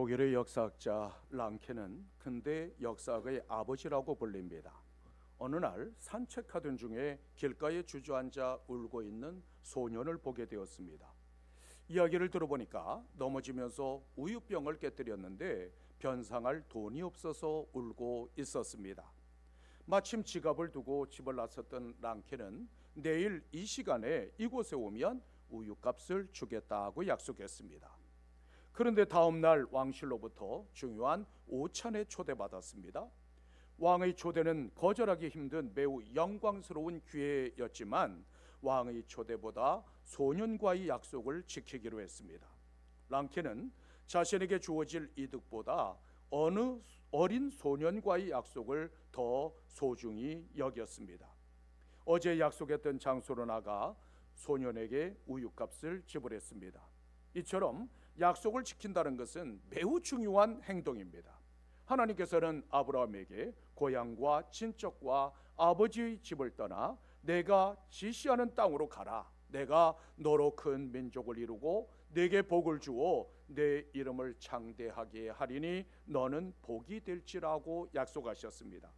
독일의 역사학자 랑케는 근대 역사학의 아버지라고 불립니다. 어느 날 산책하던 중에 길가에 주저앉아 울고 있는 소년을 보게 되었습니다. 이야기를 들어보니까 넘어지면서 우유병을 깨뜨렸는데 변상할 돈이 없어서 울고 있었습니다. 마침 지갑을 두고 집을 나섰던 랑케는 내일 이 시간에 이곳에 오면 우유값을 주겠다고 약속했습니다. 그런데 다음 날 왕실로부터 중요한 오찬에 초대받았습니다. 왕의 초대는 거절하기 힘든 매우 영광스러운 기회였지만 왕의 초대보다 소년과의 약속을 지키기로 했습니다. 랑케는 자신에게 주어질 이득보다 어느 어린 소년과의 약속을 더 소중히 여겼습니다. 어제 약속했던 장소로 나가 소년에게 우유값을 지불했습니다. 이처럼 약속을 지킨다는 것은 매우 중요한 행동입니다. 하나님께서는 아브라함에게 고향과 친척과 아버지의 집을 떠나 내가 지시하는 땅으로 가라. 내가 너로 큰 민족을 이루고 내게 복을 주어 내 이름을 창대하게 하리니 너는 복이 될지라고 약속하셨습니다.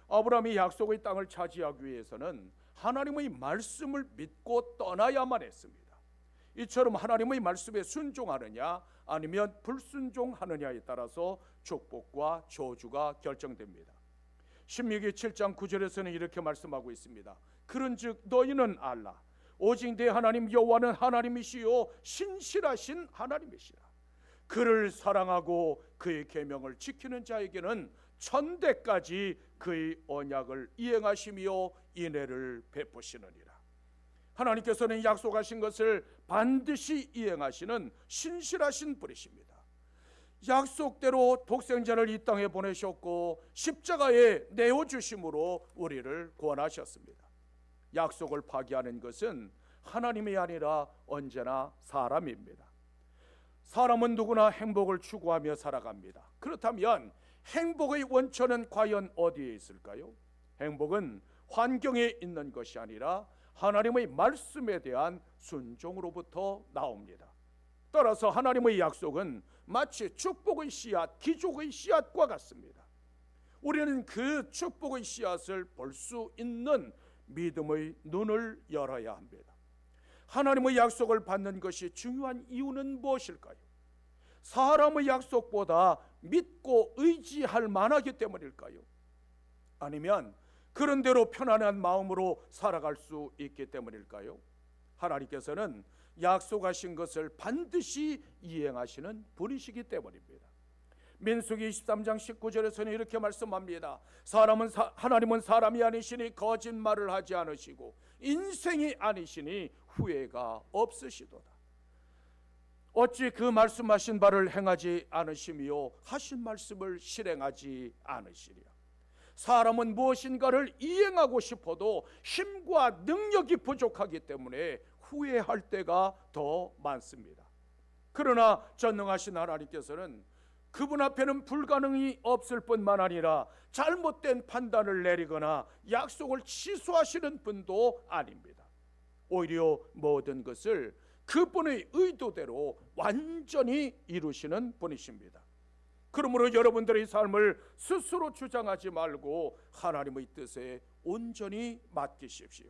아브라함이 약속의 땅을 차지하기 위해서는 하나님의 말씀을 믿고 떠나야만 했습니다. 이처럼 하나님의 말씀에 순종하느냐 아니면 불순종하느냐에 따라서 축복과 저주가 결정됩니다. 신명기 7장 9절에서는 이렇게 말씀하고 있습니다. 그런즉 너희는 알라 오직 내 하나님 여호와는 하나님이시요 신실하신 하나님이시라. 그를 사랑하고 그의 계명을 지키는 자에게는 천대까지 그의 언약을 이행하시며 인애를 베푸시느니라. 하나님께서는 약속하신 것을 반드시 이행하시는 신실하신 분이십니다. 약속대로 독생자를 이 땅에 보내셨고 십자가에 내어주심으로 우리를 구원하셨습니다. 약속을 파기하는 것은 하나님이 아니라 언제나 사람입니다. 사람은 누구나 행복을 추구하며 살아갑니다. 그렇다면 행복의 원천은 과연 어디에 있을까요? 행복은 환경에 있는 것이 아니라 하나님의 말씀에 대한 순종으로부터 나옵니다. 따라서 하나님의 약속은 마치 축복의 씨앗, 기족의 씨앗과 같습니다. 우리는 그 축복의 씨앗을 볼 수 있는 믿음의 눈을 열어야 합니다. 하나님의 약속을 받는 것이 중요한 이유는 무엇일까요? 사람의 약속보다 믿고 의지할 만하기 때문일까요? 아니면 그런 대로 편안한 마음으로 살아갈 수 있기 때문일까요? 하나님께서는 약속하신 것을 반드시 이행하시는 분이시기 때문입니다. 민수기 23장 19절에서는 이렇게 말씀합니다. 하나님은 사람이 아니시니 거짓말을 하지 않으시고 인생이 아니시니 후회가 없으시도다. 어찌 그 말씀하신 바를 행하지 않으시며 하신 말씀을 실행하지 않으시랴. 사람은 무엇인가를 이행하고 싶어도 힘과 능력이 부족하기 때문에 후회할 때가 더 많습니다. 그러나 전능하신 하나님께서는 그분 앞에는 불가능이 없을 뿐만 아니라 잘못된 판단을 내리거나 약속을 취소하시는 분도 아닙니다. 오히려 모든 것을 그분의 의도대로 완전히 이루시는 분이십니다. 그러므로 여러분들의 삶을 스스로 주장하지 말고 하나님의 뜻에 온전히 맡기십시오.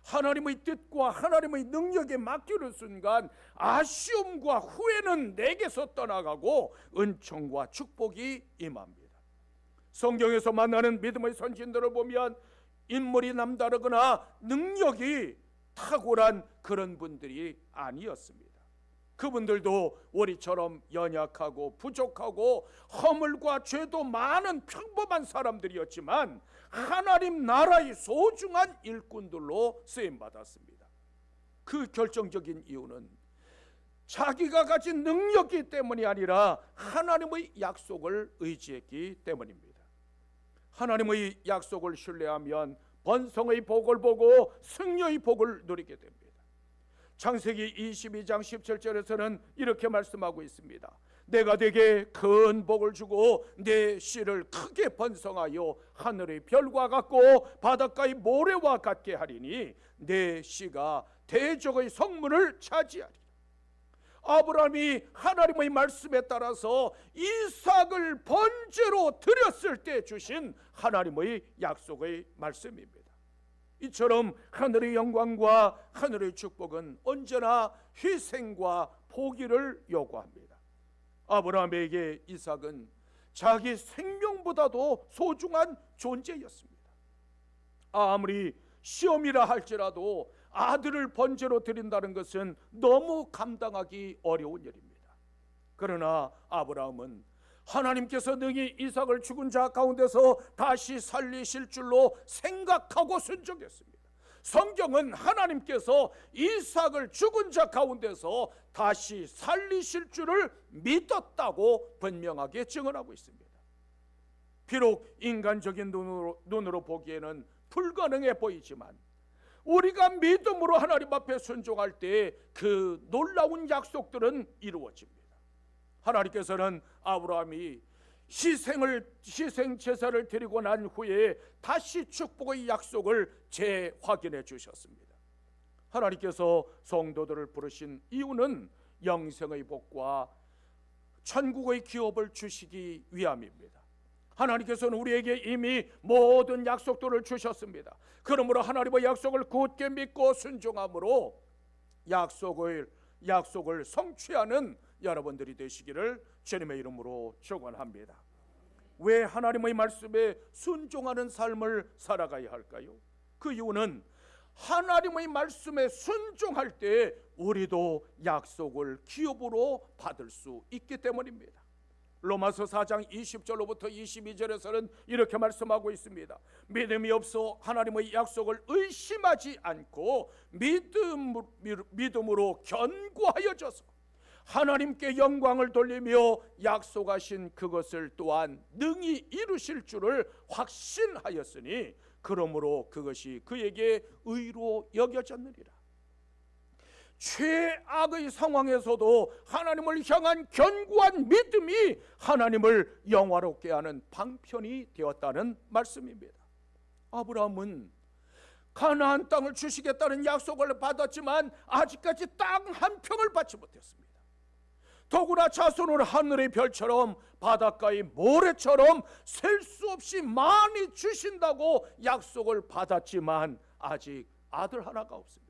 하나님의 뜻과 하나님의 능력에 맡기는 순간 아쉬움과 후회는 내게서 떠나가고 은총과 축복이 임합니다. 성경에서 만나는 믿음의 선진들을 보면 인물이 남다르거나 능력이 탁월한 그런 분들이 아니었습니다. 그분들도 우리처럼 연약하고 부족하고 허물과 죄도 많은 평범한 사람들이었지만 하나님 나라의 소중한 일꾼들로 쓰임받았습니다. 그 결정적인 이유는 자기가 가진 능력이 때문이 아니라 하나님의 약속을 의지했기 때문입니다. 하나님의 약속을 신뢰하면 번성의 복을 보고 승려의 복을 누리게 됩니다. 창세기 22장 17절에서는 이렇게 말씀하고 있습니다. 내가 네게 큰 복을 주고 내 씨를 크게 번성하여 하늘의 별과 같고 바닷가의 모래와 같게 하리니 내 씨가 대적의 성문을 차지하리라. 아브라함이 하나님의 말씀에 따라서 이삭을 번제로 드렸을 때 주신 하나님의 약속의 말씀입니다. 이처럼 하늘의 영광과 하늘의 축복은 언제나 희생과 포기를 요구합니다. 아브라함에게 이삭은 자기 생명보다도 소중한 존재였습니다. 아무리 시험이라 할지라도 아들을 번제로 드린다는 것은 너무 감당하기 어려운 일입니다. 그러나 아브라함은 하나님께서 능히 이삭을 죽은 자 가운데서 다시 살리실 줄로 생각하고 순종했습니다. 성경은 하나님께서 이삭을 죽은 자 가운데서 다시 살리실 줄을 믿었다고 분명하게 증언하고 있습니다. 비록 인간적인 눈으로 보기에는 불가능해 보이지만 우리가 믿음으로 하나님 앞에 순종할 때 그 놀라운 약속들은 이루어집니다. 하나님께서는 아브라함이 희생 제사를 드리고 난 후에 다시 축복의 약속을 재확인해 주셨습니다. 하나님께서 성도들을 부르신 이유는 영생의 복과 천국의 기업을 주시기 위함입니다. 하나님께서는 우리에게 이미 모든 약속들을 주셨습니다. 그러므로 하나님의 약속을 굳게 믿고 순종함으로 약속을 성취하는 여러분들이 되시기를 주님의 이름으로 축원합니다. 왜 하나님의 말씀에 순종하는 삶을 살아가야 할까요? 그 이유는 하나님의 말씀에 순종할 때 우리도 약속을 기업으로 받을 수 있기 때문입니다. 로마서 4장 20절로부터 22절에서는 이렇게 말씀하고 있습니다. 믿음이 없어 하나님의 약속을 의심하지 않고 믿음으로 견고하여져서 하나님께 영광을 돌리며 약속하신 그것을 또한 능히 이루실 줄을 확신하였으니 그러므로 그것이 그에게 의로 여겨졌느니라. 최악의 상황에서도 하나님을 향한 견고한 믿음이 하나님을 영화롭게 하는 방편이 되었다는 말씀입니다. 아브라함은 가나안 땅을 주시겠다는 약속을 받았지만 아직까지 땅 한 평을 받지 못했습니다. 더구나 자손을 하늘의 별처럼 바닷가의 모래처럼 셀 수 없이 많이 주신다고 약속을 받았지만 아직 아들 하나가 없습니다.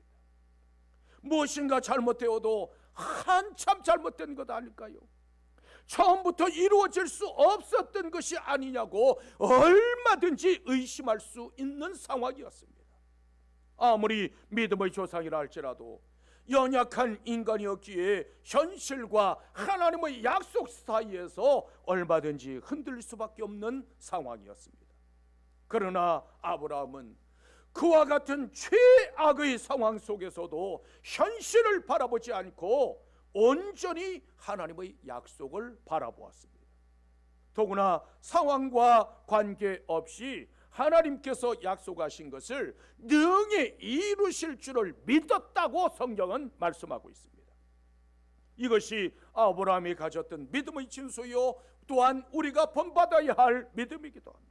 무엇인가 잘못되어도 한참 잘못된 것 아닐까요? 처음부터 이루어질 수 없었던 것이 아니냐고 얼마든지 의심할 수 있는 상황이었습니다. 아무리 믿음의 조상이라 할지라도 연약한 인간이었기에 현실과 하나님의 약속 사이에서 얼마든지 흔들릴 수밖에 없는 상황이었습니다. 그러나 아브라함은 그와 같은 최악의 상황 속에서도 현실을 바라보지 않고 온전히 하나님의 약속을 바라보았습니다. 더구나 상황과 관계없이 하나님께서 약속하신 것을 능히 이루실 줄을 믿었다고 성경은 말씀하고 있습니다. 이것이 아브라함이 가졌던 믿음의 진수요 또한 우리가 본받아야 할 믿음이기도 합니다.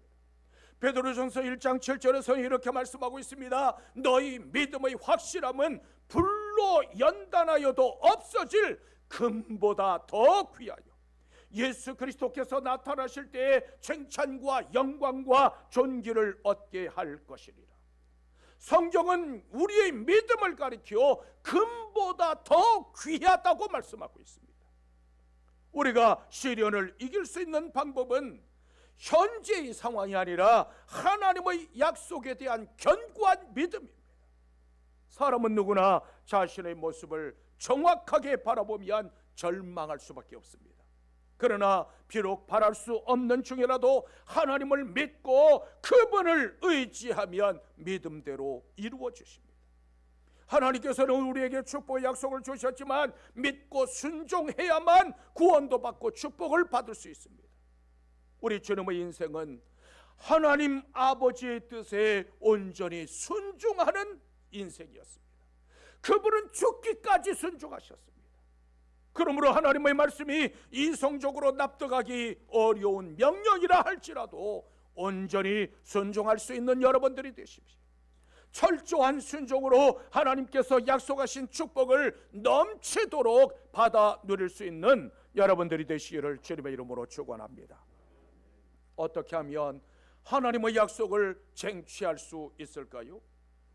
베드로전서 1장 7절에서 이렇게 말씀하고 있습니다. 너희 믿음의 확실함은 불로 연단하여도 없어질 금보다 더 귀하여 예수 그리스도께서 나타나실 때에 칭찬과 영광과 존귀를 얻게 할 것이리라. 성경은 우리의 믿음을 가리켜 금보다 더 귀하다고 말씀하고 있습니다. 우리가 시련을 이길 수 있는 방법은 현재의 상황이 아니라 하나님의 약속에 대한 견고한 믿음입니다. 사람은 누구나 자신의 모습을 정확하게 바라보면 절망할 수밖에 없습니다. 그러나 비록 바랄 수 없는 중이라도 하나님을 믿고 그분을 의지하면 믿음대로 이루어 주십니다. 하나님께서는 우리에게 축복의 약속을 주셨지만 믿고 순종해야만 구원도 받고 축복을 받을 수 있습니다. 우리 주님의 인생은 하나님 아버지의 뜻에 온전히 순종하는 인생이었습니다. 그분은 죽기까지 순종하셨습니다. 그러므로 하나님의 말씀이 이성적으로 납득하기 어려운 명령이라 할지라도 온전히 순종할 수 있는 여러분들이 되십시오. 철저한 순종으로 하나님께서 약속하신 축복을 넘치도록 받아 누릴 수 있는 여러분들이 되시기를 주님의 이름으로 축원합니다. 어떻게 하면 하나님의 약속을 쟁취할 수 있을까요?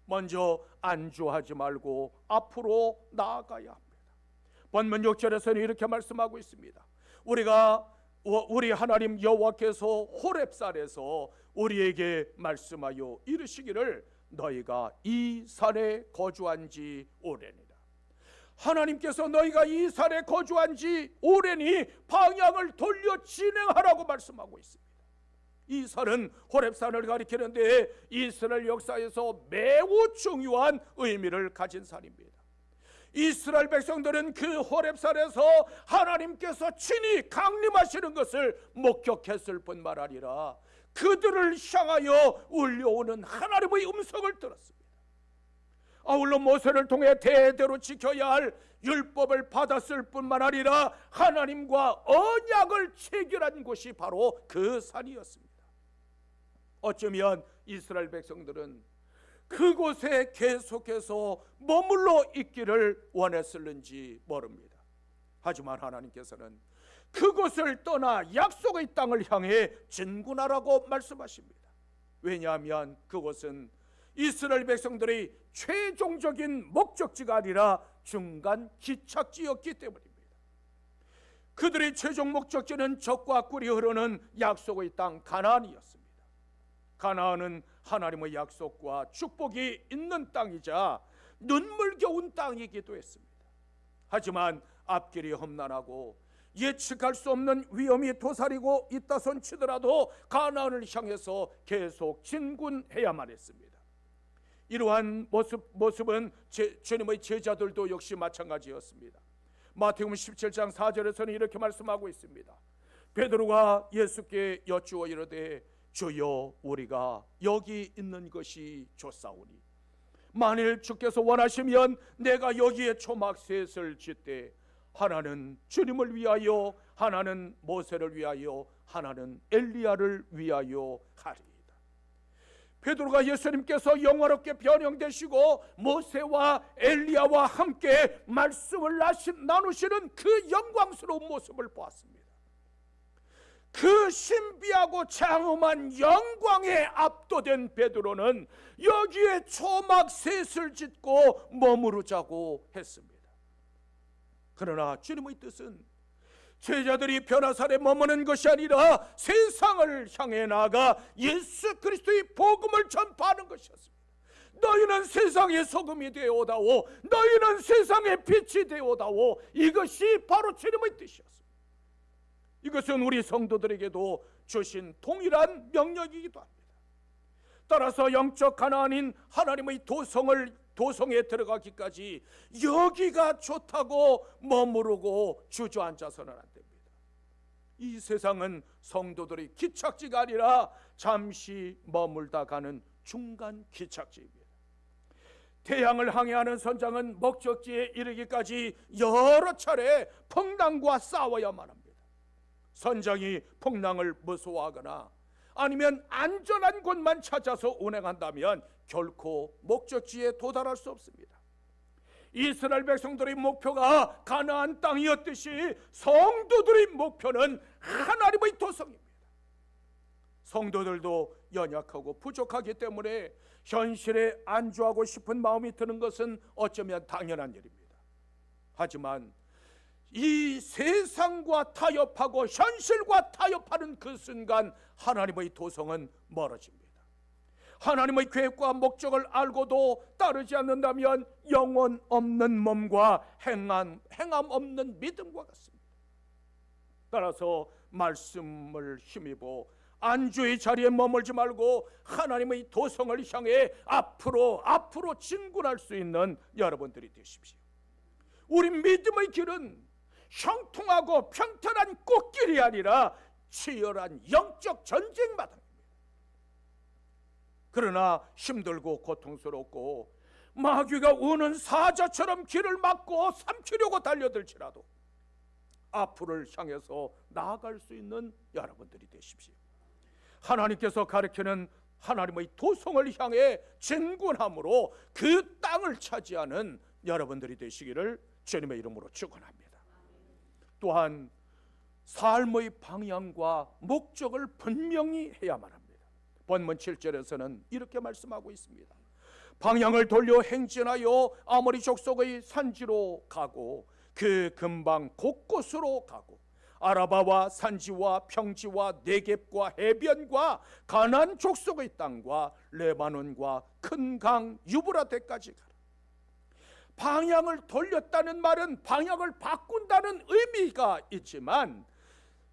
먼저 안주하지 말고 앞으로 나아가야 합니다. 본문 6절에서는 이렇게 말씀하고 있습니다. 우리 하나님 여호와께서 호렙산에서 우리에게 말씀하여 이르시기를 너희가 이 산에 거주한 지 오래니라. 하나님께서 너희가 이 산에 거주한 지 오래니 방향을 돌려 진행하라고 말씀하고 있습니다. 이 산은 호렙산을 가리키는데 이스라엘 역사에서 매우 중요한 의미를 가진 산입니다. 이스라엘 백성들은 그 호렙산에서 하나님께서 친히 강림하시는 것을 목격했을 뿐만 아니라 그들을 향하여 울려오는 하나님의 음성을 들었습니다. 아울러 모세를 통해 대대로 지켜야 할 율법을 받았을 뿐만 아니라 하나님과 언약을 체결한 곳이 바로 그 산이었습니다. 어쩌면 이스라엘 백성들은 그곳에 계속해서 머물러 있기를 원했을는지 모릅니다. 하지만 하나님께서는 그곳을 떠나 약속의 땅을 향해 진군하라고 말씀하십니다. 왜냐하면 그곳은 이스라엘 백성들의 최종적인 목적지가 아니라 중간 기착지였기 때문입니다. 그들의 최종 목적지는 젖과 꿀이 흐르는 약속의 땅 가나안이었습니다. 가나안은 하나님의 약속과 축복이 있는 땅이자 눈물겨운 땅이기도 했습니다. 하지만 앞길이 험난하고 예측할 수 없는 위험이 도사리고 있다 손치더라도 가나안을 향해서 계속 진군해야만 했습니다. 이러한 모습은 주님의 제자들도 역시 마찬가지였습니다. 마태복음 17장 4절에서는 이렇게 말씀하고 있습니다. 베드로가 예수께 여쭈어 이르되 주여 우리가 여기 있는 것이 좋사오니 만일 주께서 원하시면 내가 여기에 초막 셋을 짓되 하나는 주님을 위하여 하나는 모세를 위하여 하나는 엘리야를 위하여 하리이다. 베드로가 예수님께서 영화롭게 변형되시고 모세와 엘리야와 함께 말씀을 나누시는 그 영광스러운 모습을 보았습니다. 그 신비하고 장엄한 영광에 압도된 베드로는 여기에 초막 셋을 짓고 머무르자고 했습니다. 그러나 주님의 뜻은 제자들이 변화산에 머무는 것이 아니라 세상을 향해 나아가 예수 그리스도의 복음을 전파하는 것이었습니다. 너희는 세상의 소금이 되어다오, 너희는 세상의 빛이 되어다오. 이것이 바로 주님의 뜻이었습니다. 이것은 우리 성도들에게도 주신 동일한 명령이기도 합니다. 따라서 영적 가나안인 하나님의 도성에 들어가기까지 여기가 좋다고 머무르고 주저앉아서는 안 됩니다. 이 세상은 성도들의 기착지가 아니라 잠시 머물다 가는 중간 기착지입니다. 태양을 항해하는 선장은 목적지에 이르기까지 여러 차례 풍랑과 싸워야만 합니다. 선장이 풍랑을 무서워하거나 아니면 안전한 곳만 찾아서 운행한다면 결코 목적지에 도달할 수 없습니다. 이스라엘 백성들의 목표가 가나안 땅이었듯이 성도들의 목표는 하나님의 도성입니다. 성도들도 연약하고 부족하기 때문에 현실에 안주하고 싶은 마음이 드는 것은 어쩌면 당연한 일입니다. 하지만 이 세상과 타협하고 현실과 타협하는 그 순간 하나님의 도성은 멀어집니다. 하나님의 계획과 목적을 알고도 따르지 않는다면 영혼 없는 몸과 행함 없는 믿음과 같습니다. 따라서 말씀을 힘입어 안주의 자리에 머물지 말고 하나님의 도성을 향해 앞으로 진군할 수 있는 여러분들이 되십시오. 우리 믿음의 길은 형통하고 평탄한 꽃길이 아니라 치열한 영적 전쟁 마당입니다. 그러나 힘들고 고통스럽고 마귀가 우는 사자처럼 길을 막고 삼키려고 달려들지라도 앞으로를 향해서 나아갈 수 있는 여러분들이 되십시오. 하나님께서 가르치는 하나님의 도성을 향해 진군함으로 그 땅을 차지하는 여러분들이 되시기를 주님의 이름으로 축원합니다. 또한 삶의 방향과 목적을 분명히 해야만 합니다. 본문 7절에서는 이렇게 말씀하고 있습니다. 방향을 돌려 행진하여 아모리 족속의 산지로 가고 그 근방 곳곳으로 가고 아라바와 산지와 평지와 네겝과 해변과 가나안 족속의 땅과 레바논과 큰 강 유브라데까지 가라. 방향을 돌렸다는 말은 방향을 바꾼다는 의미가 있지만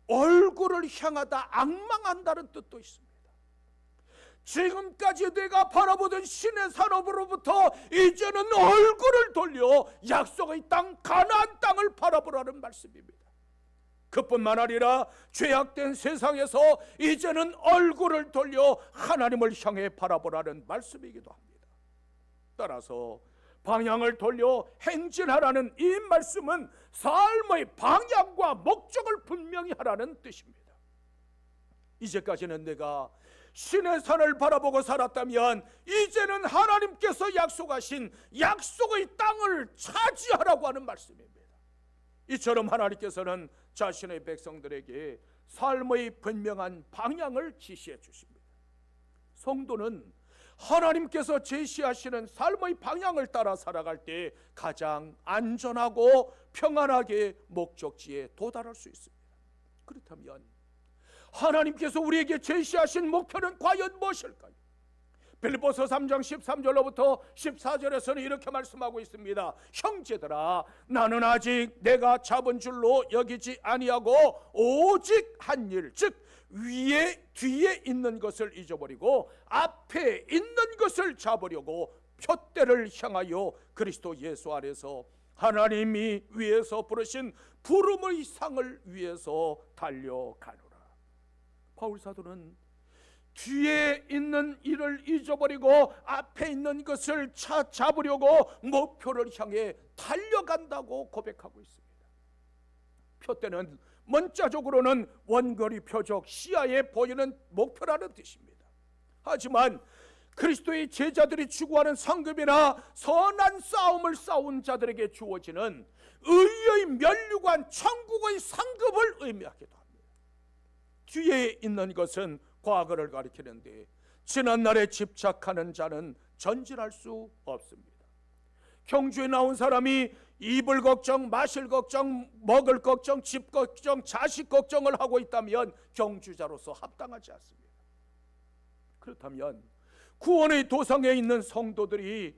얼굴을 향하다 앙망한다는 뜻도 있습니다. 지금까지 내가 바라보던 신의 산업으로부터 이제는 얼굴을 돌려 약속의 땅 가나안 땅을 바라보라는 말씀입니다. 그뿐만 아니라 죄악된 세상에서 이제는 얼굴을 돌려 하나님을 향해 바라보라는 말씀이기도 합니다. 따라서 방향을 돌려 행진하라는 이 말씀은 삶의 방향과 목적을 분명히 하라는 뜻입니다. 이제까지는 내가 신의 산을 바라보고 살았다면 이제는 하나님께서 약속하신 약속의 땅을 차지하라고 하는 말씀입니다. 이처럼 하나님께서는 자신의 백성들에게 삶의 분명한 방향을 지시해 주십니다. 성도는 하나님께서 제시하시는 삶의 방향을 따라 살아갈 때 가장 안전하고 평안하게 목적지에 도달할 수 있습니다. 그렇다면 하나님께서 우리에게 제시하신 목표는 과연 무엇일까요? 빌립보서 3장 13절로부터 14절에서는 이렇게 말씀하고 있습니다. 형제들아, 나는 아직 내가 잡은 줄로 여기지 아니하고 오직 한 일, 즉 뒤에 있는 것을 잊어버리고 앞에 있는 것을 잡으려고 표대를 향하여 그리스도 예수 안에서 하나님이 위에서 부르신 부름의 상을 위해서 달려가노라. 바울 사도는 뒤에 있는 일을 잊어버리고 앞에 있는 것을 잡으려고 목표를 향해 달려간다고 고백하고 있습니다. 표대는 문자적으로는 원거리 표적, 시야에 보이는 목표라는 뜻입니다. 하지만 그리스도의 제자들이 추구하는 상급이나 선한 싸움을 싸운 자들에게 주어지는 의의 면류관, 천국의 상급을 의미하기도 합니다. 뒤에 있는 것은 과거를 가리키는데 지난날에 집착하는 자는 전진할 수 없습니다. 경주에 나온 사람이 입을 걱정, 마실 걱정, 먹을 걱정, 집 걱정, 자식 걱정을 하고 있다면 경주자로서 합당하지 않습니다. 그렇다면 구원의 도성에 있는 성도들이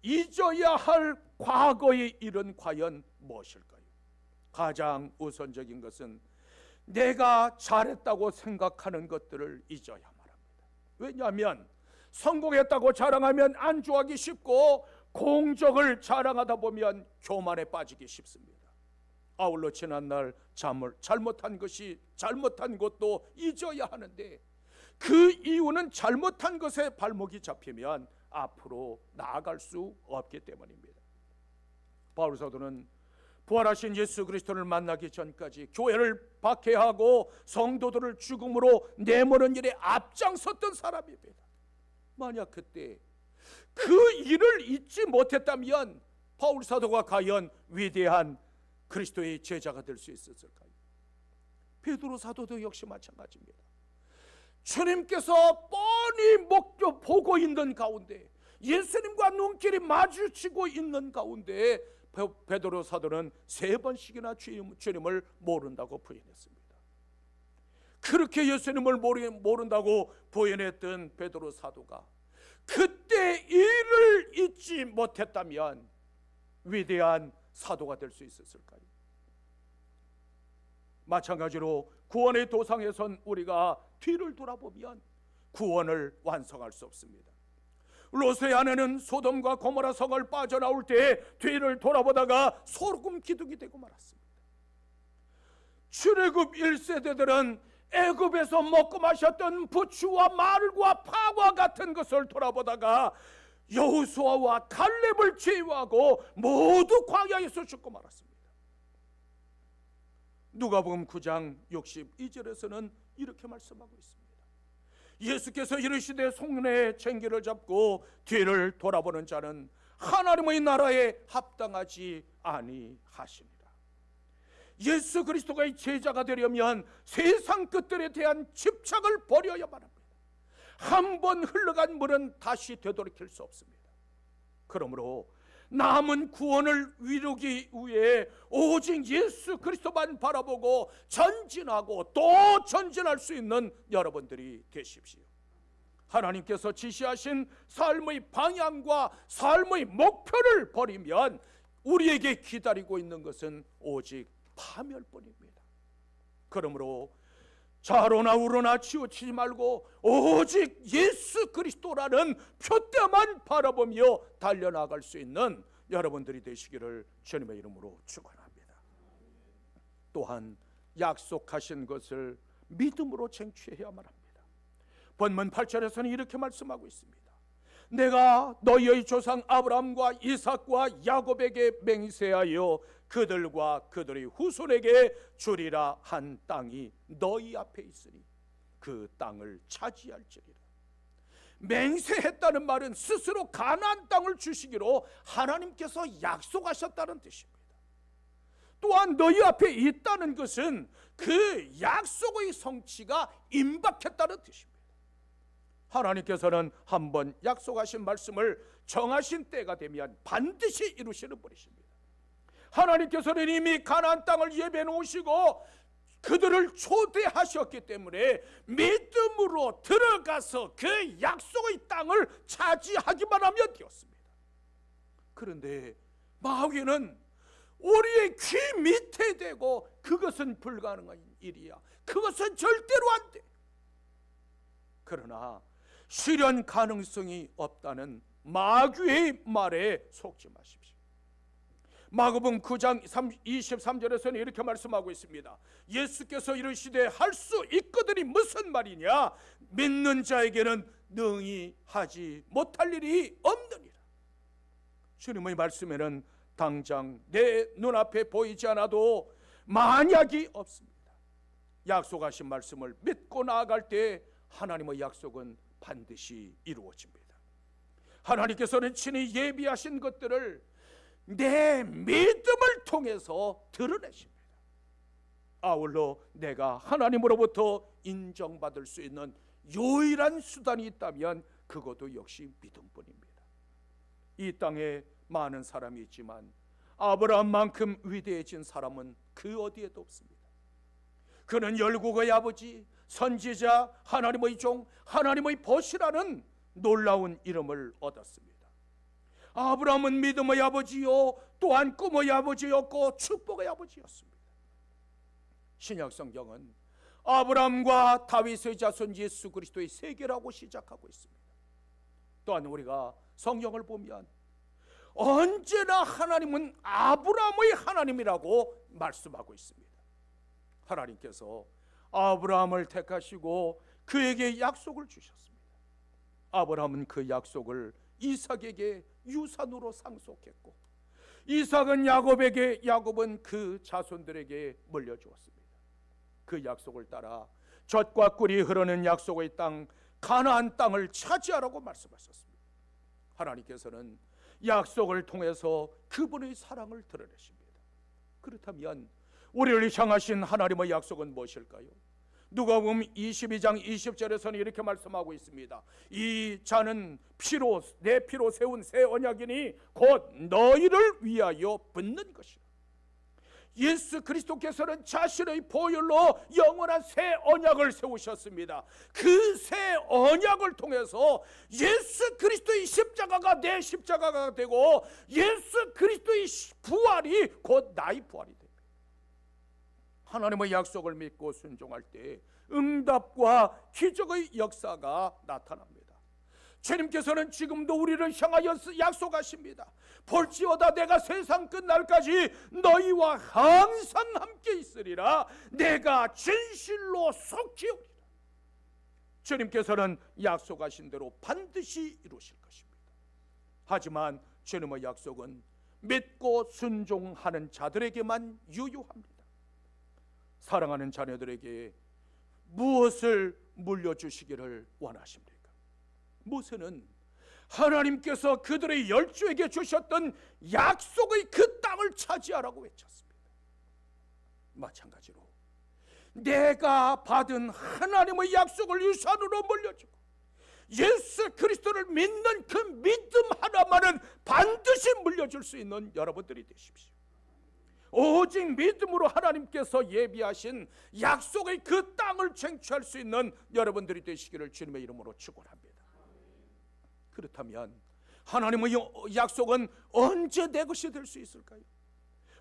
잊어야 할 과거의 일은 과연 무엇일까요? 가장 우선적인 것은 내가 잘했다고 생각하는 것들을 잊어야만 합니다. 왜냐하면 성공했다고 자랑하면 안주하기 쉽고 공적을 자랑하다 보면 교만에 빠지기 쉽습니다. 아울러 지난날 잘못한 것도 잊어야 하는데 그 이유는 잘못한 것에 발목이 잡히면 앞으로 나아갈 수 없기 때문입니다. 바울 사도는 부활하신 예수 그리스도를 만나기 전까지 교회를 박해하고 성도들을 죽음으로 내모는 일에 앞장섰던 사람입니다. 만약 그때 그 일을 잊지 못했다면 바울 사도가 과연 위대한 그리스도의 제자가 될 수 있었을까요? 베드로 사도도 역시 마찬가지입니다. 주님께서 뻔히 목표 보고 있는 가운데, 예수님과 눈길이 마주치고 있는 가운데 베드로 사도는 3번씩이나 주님을 모른다고 부인했습니다. 그렇게 예수님을 모른다고 부인했던 베드로 사도가 그때 일을 잊지 못했다면 위대한 사도가 될 수 있었을까요? 마찬가지로 구원의 도상에 선 우리가 뒤를 돌아보면 구원을 완성할 수 없습니다. 롯의 아내는 소돔과 고모라 성을 빠져나올 때 뒤를 돌아보다가 소금 기둥이 되고 말았습니다. 출애굽 1세대들은 애굽에서 먹고 마셨던 부추와 말과 파와 같은 것을 돌아보다가 여호수아와 갈렙을 제외하고 모두 광야에서 죽고 말았습니다. 누가복음 9장 62절에서는 이렇게 말씀하고 있습니다. 예수께서 이르시되 손에 쟁기를 잡고 뒤를 돌아보는 자는 하나님의 나라에 합당하지 아니하시니라. 예수 그리스도가 제자가 되려면 세상 것들에 대한 집착을 버려야만 합니다. 한 번 흘러간 물은 다시 되돌이킬 수 없습니다. 그러므로 남은 구원을 이루기 위해 오직 예수 그리스도만 바라보고 전진하고 또 전진할 수 있는 여러분들이 되십시오. 하나님께서 지시하신 삶의 방향과 삶의 목표를 버리면 우리에게 기다리고 있는 것은 오직 파멸뿐입니다. 그러므로 좌로나 우로나 치우치지 말고 오직 예수 그리스도라는 표대만 바라보며 달려나갈 수 있는 여러분들이 되시기를 주님의 이름으로 축원합니다. 또한 약속하신 것을 믿음으로 쟁취해야만 합니다. 본문 8절에서는 이렇게 말씀하고 있습니다. 내가 너희의 조상 아브라함과 이삭과 야곱에게 맹세하여 그들과 그들의 후손에게 주리라 한 땅이 너희 앞에 있으니 그 땅을 차지할지리라. 맹세했다는 말은 스스로 가나안 땅을 주시기로 하나님께서 약속하셨다는 뜻입니다. 또한 너희 앞에 있다는 것은 그 약속의 성취가 임박했다는 뜻입니다. 하나님께서는 한번 약속하신 말씀을 정하신 때가 되면 반드시 이루시는 분이십니다. 하나님께서는 이미 가나안 땅을 예비해 놓으시고 그들을 초대하셨기 때문에 믿음으로 들어가서 그 약속의 땅을 차지하기만 하면 되었습니다. 그런데 마귀는 우리의 귀 밑에 대고 그것은 불가능한 일이야, 그것은 절대로 안 돼. 그러나 실현 가능성이 없다는 마귀의 말에 속지 마십시오. 마가복음 9장 23절에서는 이렇게 말씀하고 있습니다. 예수께서 이르시되 할 수 있거든이 무슨 말이냐, 믿는 자에게는 능히 하지 못할 일이 없느니라. 주님의 말씀에는 당장 내 눈앞에 보이지 않아도 만약이 없습니다. 약속하신 말씀을 믿고 나아갈 때 하나님의 약속은 반드시 이루어집니다. 하나님께서는 친히 예비하신 것들을 내 믿음을 통해서 드러내십니다. 아울러 내가 하나님으로부터 인정받을 수 있는 유일한 수단이 있다면 그것도 역시 믿음뿐입니다. 이 땅에 많은 사람이 있지만 아브라함만큼 위대해진 사람은 그 어디에도 없습니다. 그는 열국의 아버지, 선지자, 하나님의 종, 하나님의 벗이라는 놀라운 이름을 얻었습니다. 아브라함은 믿음의 아버지요 또한 꿈의 아버지였고 축복의 아버지였습니다. 신약 성경은 아브라함과 다윗의 자손 예수 그리스도의 세계라고 시작하고 있습니다. 또한 우리가 성경을 보면 언제나 하나님은 아브라함의 하나님이라고 말씀하고 있습니다. 하나님께서 아브라함을 택하시고 그에게 약속을 주셨습니다. 아브라함은 그 약속을 이삭에게 유산으로 상속했고 이삭은 야곱에게, 야곱은 그 자손들에게 물려주었습니다. 그 약속을 따라 젖과 꿀이 흐르는 약속의 땅 가나안 땅을 차지하라고 말씀하셨습니다. 하나님께서는 약속을 통해서 그분의 사랑을 드러내십니다. 그렇다면 우리를 향하신 하나님의 약속은 무엇일까요? 누가복음 22장 20절에서는 이렇게 말씀하고 있습니다. 이 자는 피로, 내 피로 세운 새 언약이니 곧 너희를 위하여 붙는 것이라. 예수 그리스도께서는 자신의 보혈로 영원한 새 언약을 세우셨습니다. 그 새 언약을 통해서 예수 그리스도의 십자가가 내 십자가가 되고 예수 그리스도의 부활이 곧 나의 부활이 됩니다. 하나님의 약속을 믿고 순종할 때 응답과 기적의 역사가 나타납니다. 주님께서는 지금도 우리를 향하여 약속하십니다. 볼지어다 내가 세상 끝날까지 너희와 항상 함께 있으리라. 내가 진실로 속히 오리라. 주님께서는 약속하신 대로 반드시 이루실 것입니다. 하지만 주님의 약속은 믿고 순종하는 자들에게만 유효합니다. 사랑하는 자녀들에게 무엇을 물려주시기를 원하십니까? 모세는 하나님께서 그들의 열조에게 주셨던 약속의 그 땅을 차지하라고 외쳤습니다. 마찬가지로 내가 받은 하나님의 약속을 유산으로 물려주고 예수 그리스도를 믿는 그 믿음 하나만은 반드시 물려줄 수 있는 여러분들이 되십시오. 오직 믿음으로 하나님께서 예비하신 약속의 그 땅을 쟁취할 수 있는 여러분들이 되시기를 주님의 이름으로 축원합니다. 그렇다면 하나님의 약속은 언제 내 것이 될 수 있을까요?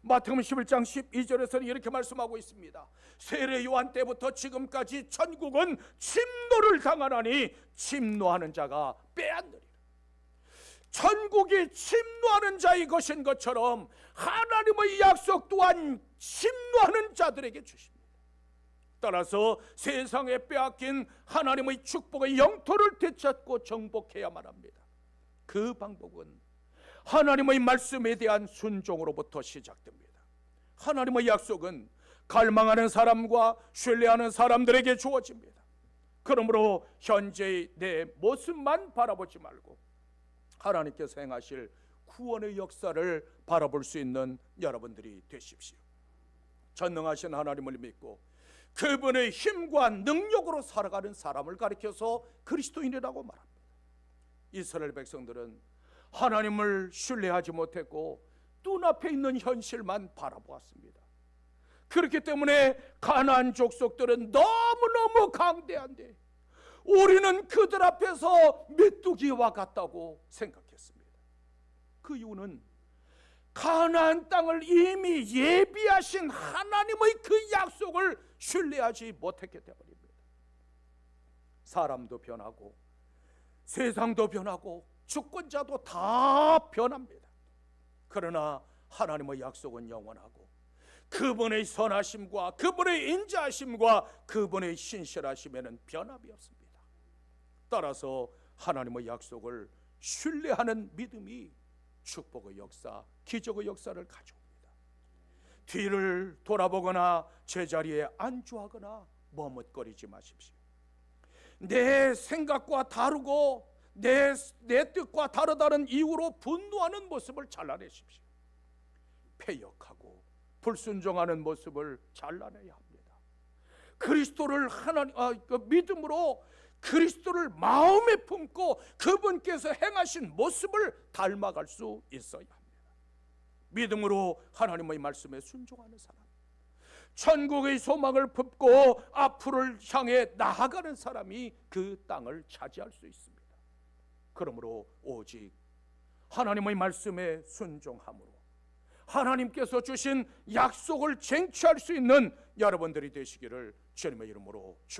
마태복음 11장 12절에서는 이렇게 말씀하고 있습니다. 세례 요한 때부터 지금까지 천국은 침노를 당하나니 침노하는 자가 빼앗느리라. 천국이 침노하는 자의 것인 것처럼 하나님의 약속 또한 침노하는 자들에게 주십니다. 따라서 세상에 빼앗긴 하나님의 축복의 영토를 되찾고 정복해야만 합니다. 그 방법은 하나님의 말씀에 대한 순종으로부터 시작됩니다. 하나님의 약속은 갈망하는 사람과 신뢰하는 사람들에게 주어집니다. 그러므로 현재의 내 모습만 바라보지 말고 하나님께서 행하실 구원의 역사를 바라볼 수 있는 여러분들이 되십시오. 전능하신 하나님을 믿고 그분의 힘과 능력으로 살아가는 사람을 가리켜서 그리스도인이라고 말합니다. 이스라엘 백성들은 하나님을 신뢰하지 못했고 눈앞에 있는 현실만 바라보았습니다. 그렇기 때문에 가나안 족속들은 너무너무 강대한데 우리는 그들 앞에서 메뚜기와 같다고 생각했습니다. 그 이유는 가나안 땅을 이미 예비하신 하나님의 그 약속을 신뢰하지 못했기 때문입니다. 사람도 변하고 세상도 변하고 주권자도 다 변합니다. 그러나 하나님의 약속은 영원하고 그분의 선하심과 그분의 인자하심과 그분의 신실하심에는 변함이 없습니다. 따라서 하나님의 약속을 신뢰하는 믿음이 축복의 역사, 기적의 역사를 가져옵니다. 뒤를 돌아보거나 제자리에 안주하거나 머뭇거리지 마십시오. 내 생각과 다르고 내 뜻과 다르다는 이유로 분노하는 모습을 잘라내십시오. 패역하고 불순종하는 모습을 잘라내야 합니다. 그리스도를 믿음으로 그리스도를 마음에 품고 그분께서 행하신 모습을 닮아갈 수 있어야 합니다. 믿음으로 하나님의 말씀에 순종하는 사람, 천국의 소망을 품고 앞으로를 향해 나아가는 사람이 그 땅을 차지할 수 있습니다. 그러므로 오직 하나님의 말씀에 순종함으로 하나님께서 주신 약속을 쟁취할 수 있는 여러분들이 되시기를 주님의 이름으로